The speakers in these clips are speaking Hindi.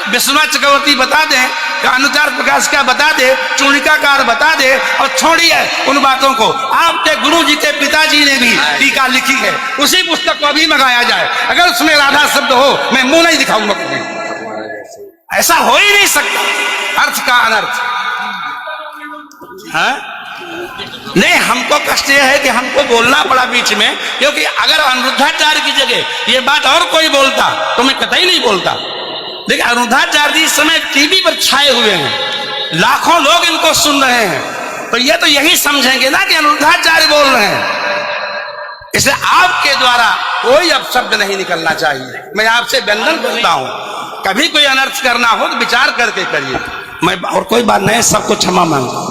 विश्वनाथ चक्रवर्ती बता दें कि अनुचार प्रकाश का बता दे, चूड़िकाकार बता दे, और छोड़िए उन बातों को। आपके गुरु जी के पिताजी ने भी टीका लिखी है, उसी पुस्तक को अभी मंगाया जाए। अगर उसमें राधा शब्द हो, मैं मुंह नहीं दिखाऊंगा कभी। ऐसा हो ही नहीं सकता, अर्थ का अनर्थ। हाँ? नहीं, हमको कष्ट यह है कि हमको बोलना पड़ा बीच में, क्योंकि अगर अनिरुद्धाचार्य की जगह ये बात और कोई बोलता तो मैं कतई नहीं बोलता। देखिए, अनिरुद्धाचार्य जी इस समय टीवी पर छाए हुए हैं, लाखों लोग इनको सुन रहे हैं, तो ये तो यही समझेंगे ना कि अनिरुद्धाचार्य बोल रहे हैं। इसलिए आपके द्वारा कोई अपशब्द नहीं निकलना चाहिए। मैं आपसे वंदन करता हूं, कभी कोई अनर्थ करना हो तो विचार करके करिए। मैं और कोई बात नहीं, सबको क्षमा मांगता हूं।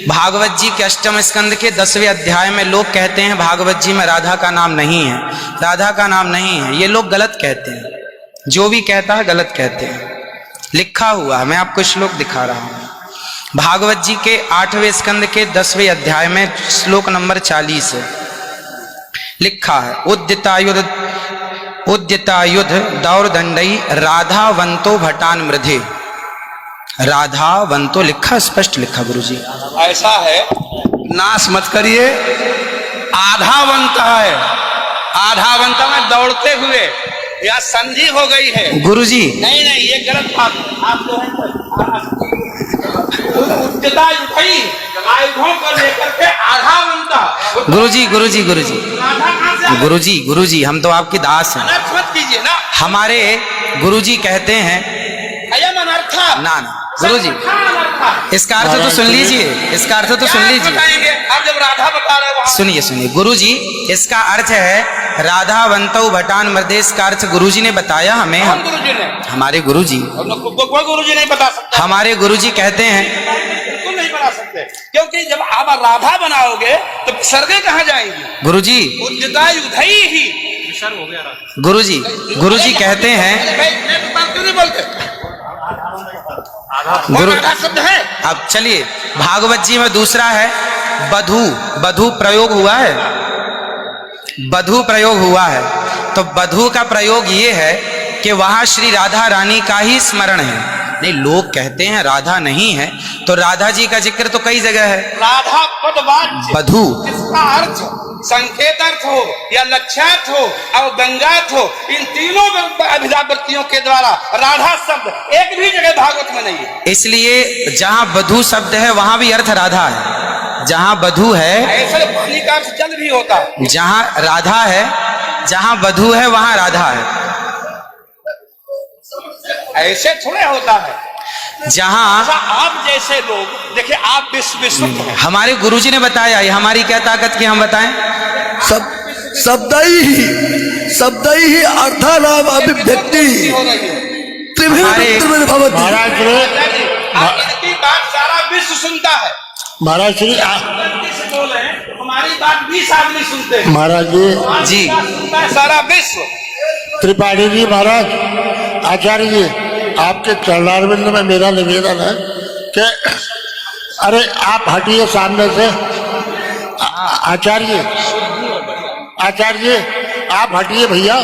भागवत जी के अष्टम स्कंद के 10वें अध्याय में लोग कहते हैं भागवत जी में राधा का नाम नहीं है, राधा का नाम नहीं है। ये लोग गलत कहते हैं, जो भी कहता है गलत कहते हैं। लिखा हुआ है, मैं आपको श्लोक दिखा रहा हूं। भागवत जी के 8वें स्कंद के 10वें अध्याय में श्लोक नंबर 40 है, लिखा है उद्यतायुध दौरदंडई राधावंतो भटान मृधे। राधावंतो लिखा, स्पष्ट लिखा गुरुजी। ऐसा है, नाश मत करिए। आधावंत है, आधावंत में दौड़ते हुए, या संधि हो गई है गुरुजी। नहीं नहीं, ये गलत बात है। आप जो है उच्चता उठाई आयुधों को लेकर के आधावंत। गुरुजी गुरुजी गुरुजी गुरुजी गुरुजी, हम तो आपके दास हैं। अनर्थ मत कीजिए ना। हमारे गुरुजी कहते हैं अयम अनर्थ ना ना गुरुजी, इसका अर्थ तो सुन लीजिए, इसका अर्थ तो सुन लीजिए। आप जब राधा बता रहे हो, सुनिए सुनिए गुरुजी, इसका अर्थ है राधावंतो भटान मृधे। इसका अर्थ गुरुजी ने बताया हमें। हम गुरुजी ने, हमारे गुरुजी, कोई गुरुजी नहीं बता सकता। हमारे गुरुजी कहते हैं बिल्कुल नहीं बता सकते, क्योंकि जब आप राधा बनाओगे तो स्वर्ग कहाँ जाएंगे गुरुजी। उद्यतायुधई ही गुरुजी, गुरुजी कहते हैं क्यों नहीं बोलते? गुरु शब्द है। अब चलिए, भागवत जी में दूसरा है बधू। बधू प्रयोग हुआ है, बधू प्रयोग हुआ है। तो बधू का प्रयोग ये है कि वहां श्री राधा रानी का ही स्मरण है। नहीं, लोग कहते हैं राधा नहीं है, तो राधा जी का जिक्र तो कई जगह है। राधा पदवाच्य बधू, इसका अर्थ संकेत अर्थ हो या लक्ष्यार्थ हो और व्यंग्यार्थ हो, इन तीनों अभिधावृत्तियों के द्वारा राधा शब्द एक भी जगह भागवत में नहीं है। इसलिए जहां बधू शब्द है वहां भी अर्थ राधा है। जहां बधू है, ऐसे पानी का अर्थ जल भी होता है। जहां राधा है, जहां बधू है वहां राधा है। ऐसे थोड़े होता है। जहां आप जैसे लोग देखिए, आप विश्व हमारे गुरुजी ने बताया, ये हमारी क्या ताकत की हम बताएं। शब्द ही अर्थानाम अभिव्यक्ति त्रिविध भवति। आपकी बात सारा विश्व सुनता है। महाराज श्री बोले हमारी बात 20 आदमी सुनते हैं। महाराज जी, सारा विश्व। त्रिपाठी जी, महाराज आचार्य जी, आपके चरणारविंद में मेरा निवेदन है कि अरे आप हटिए सामने से। आचार्य जी आप हटिए भैया।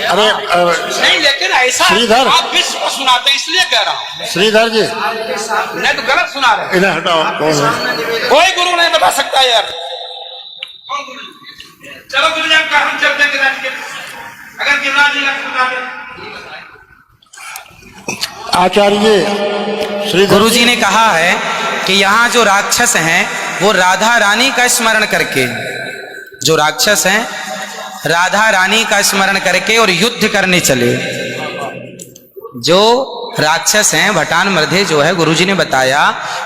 अरे नहीं, लेकिन ऐसा श्रीधर, आप विश्व को सुनाते हैं, इसलिए कह रहा हूँ। श्रीधर जी नहीं तो गलत सुना रहे। इन्हें हटाओ। कौन है? कोई गुरु नहीं बता सकता यार। चलो गुरुजन का हम चलते हैं, अगर गिरिराज जी बता दें। आचार्य श्री गुरुजी ने कहा है कि यहाँ जो राक्षस हैं वो राधा रानी का स्मरण करके, जो राक्षस हैं राधा रानी का स्मरण करके और युद्ध करने चले। जो राक्षस हैं भटान मृधे जो है, गुरुजी ने बताया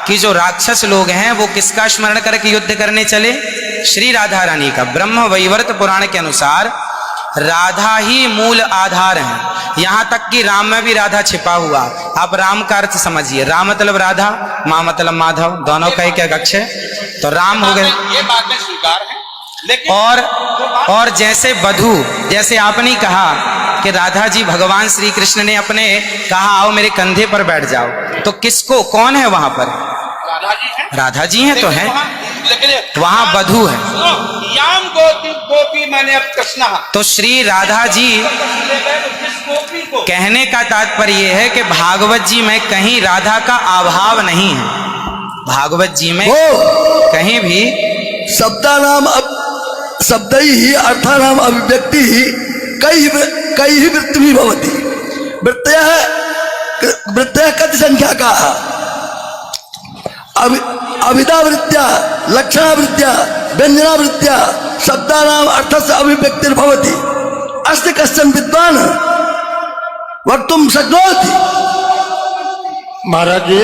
कि जो राक्षस लोग हैं वो किसका स्मरण करके युद्ध करने चले? श्री राधा रानी का। ब्रह्म वैवर्त पुराण के अनुसार राधा ही मूल आधार है। यहां तक कि राम में भी राधा छिपा हुआ। आप राम का अर्थ समझिए, राम मतलब राधा, माँ मतलब माधव, दोनों का एक अक्ष है, तो राम हो गए। ये बात में स्वीकार है, लेकिन और जैसे वधू, जैसे आपने कहा कि राधा जी भगवान श्री कृष्ण ने अपने कहा आओ मेरे कंधे पर बैठ जाओ, तो किसको, कौन है वहां पर? राधा जी हैं तो हैं, वहां वधू है। याम गोपी गोपी मैंने अब कृष्ण, तो श्री राधा जी, जिस गोपी हमको। कहने का तात्पर्य यह है कि भागवत जी में कहीं राधा का अभाव नहीं है। भागवत जी में वो कहीं भी शब्दानाम शब्दैः अर्थानाम अभिव्यक्ति कई वृत्ति भवति। वृत्तयः कति संख्या का अविदावृत्त्या लक्षणावृत्त्या व्यंजनावृत्त्या शब्दानाम अर्थस्य अभिव्यक्तिर्भवति। अस्ति कश्चन विद्वान् वक्तुं शक्नोति। महाराज जी,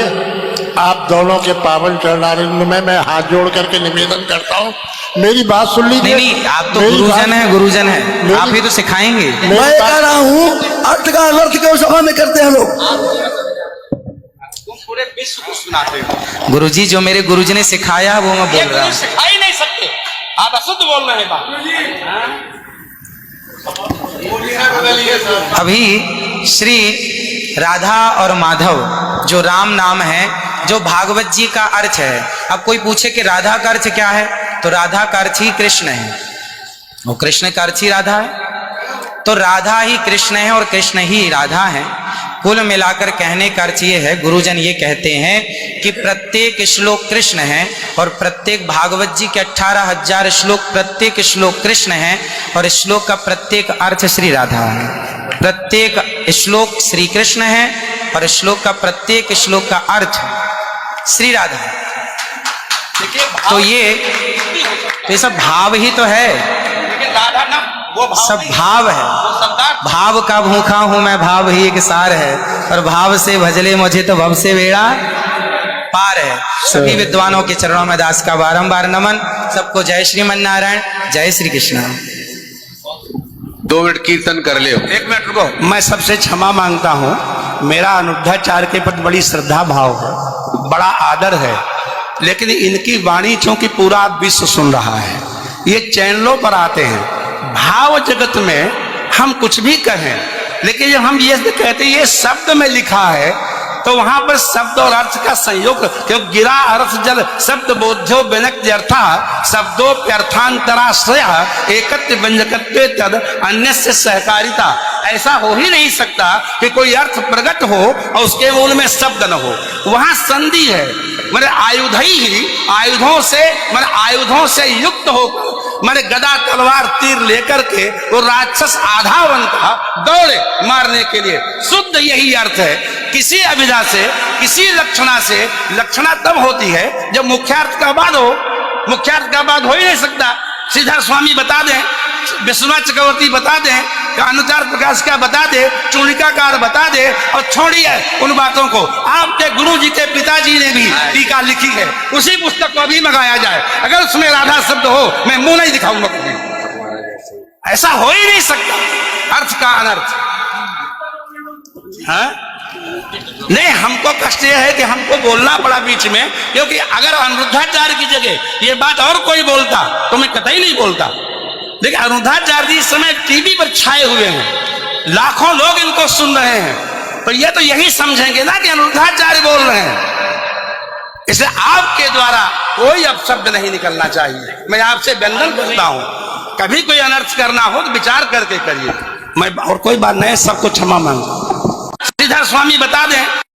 आप दोनों के पावन चरणारविंद में मैं हाथ जोड़ करके निवेदन करता हूँ, मेरी बात सुन लीजिए। नहीं, आप तो मेरी गुरुजन बात- हैं, गुरुजन हैं, आप ही तो सिखाएंगे। मैं कह रहा हूँ अर्थ का अनर्थ क्यों सभा में करते हैं लोग। तुम पूरे विश्व को सुनाते हो। गुरुजी जो मेरे गुरुजी ने सिखाया वो मैं ये बोल रहा गुरु हूँ। सिखा ही नहीं सकते, आप अशुद्ध बोल रहे हैं बात। अभी श्री राधा और माधव जो राम नाम है, जो भागवत जी का अर्थ है। अब कोई पूछे कि राधा का अर्थ क्या है, तो राधा का अर्थ ही कृष्ण है, वो कृष्ण का अर्थ ही राधा है। तो राधा ही कृष्ण है और कृष्ण ही राधा है। कुल मिलाकर कहने का अर्थ ये है, गुरुजन ये कहते हैं कि प्रत्येक श्लोक कृष्ण है और प्रत्येक भागवत जी के 18,000 श्लोक, प्रत्येक श्लोक कृष्ण है और श्लोक का प्रत्येक अर्थ श्री राधा है। प्रत्येक श्लोक श्री कृष्ण है और श्लोक का प्रत्येक श्लोक का अर्थ श्री राधा है। देखिए तो ये सब भाव ही तो है, लेकिन राधा ना वो भाव सब नहीं, भाव है। वो शब्दार्थ। भाव का भूखा हूं मैं, भाव ही एक सार है, और भाव से भजले मुझे तो भव से बेड़ा पार है। सभी विद्वानों के चरणों में दास का बारंबार नमन। सबको जय श्रीमन नारायण, जय श्री कृष्ण। 2 मिनट कीर्तन कर लियो। 1 मिनट रुको, मैं सबसे क्षमा मांगता हूँ। मेरा अनिरुद्धाचार्य के प्रति बड़ी श्रद्धा भाव है, बड़ा आदर है, लेकिन इनकी वाणी चूंकि पूरा विश्व सुन रहा है, ये चैनलों पर आते हैं। भाव जगत में हम कुछ भी कहें, लेकिन जब हम ये कहते हैं ये शब्द में लिखा है, तो वहां पर शब्द और अर्थ का संयोग, क्योंकि गिरा अर्थ जल शब्द बोध्यो व्यनक्ति अर्था शब्दोप्यर्थांतराश्रय एकत्व व्यंजकत्वे तद अन्य से सहकारिता। ऐसा हो ही नहीं सकता कि कोई अर्थ प्रकट हो और उसके मूल में शब्द न हो। वहां संधि है, मैंने आयुध ही आयुधों से युक्त होकर मैंने गदा तलवार तीर लेकर के वो राक्षस आधा बनता दौड़े मारने के लिए। शुद्ध यही अर्थ है। किसी अभिधा से, किसी लक्षणा से, लक्षणा तब होती है जब मुख्यार्थ का बाद हो। मुख्यार्थ का बाद हो ही नहीं सकता। श्रीधर स्वामी बता दें, विश्वनाथ चक्रवर्ती बता दें, अनुचार प्रकाश का बता दे, चूड़िकाकार बता दे, और छोड़िए उन बातों को। आपके गुरु जी के पिताजी ने भी टीका लिखी है, उसी पुस्तक को अभी मंगाया जाए। अगर उसमें राधा शब्द हो, मैं मुंह नहीं दिखाऊंगा कभी। ऐसा हो ही नहीं सकता अर्थ का अनर्थ। हाँ? नहीं, हमको कष्ट यह है कि हमको बोलना पड़ा बीच में, क्योंकि अगर अनिरुद्धाचार्य की जगह ये बात और कोई बोलता तो मैं कतई नहीं बोलता। देखिए, अनिरुद्धाचार्य जी इस समय टीवी पर छाए हुए हैं, लाखों लोग इनको सुन रहे हैं, तो ये तो यही समझेंगे ना कि अनिरुद्धाचार्य बोल रहे हैं। इसलिए आपके द्वारा कोई अपशब्द नहीं निकलना चाहिए। मैं आपसे वंदन करता हूं, कभी कोई अनर्थ करना हो तो विचार करके करिए। मैं और कोई बात नहीं, सबको क्षमा मांगता हूं। श्रीधर स्वामी बता दें,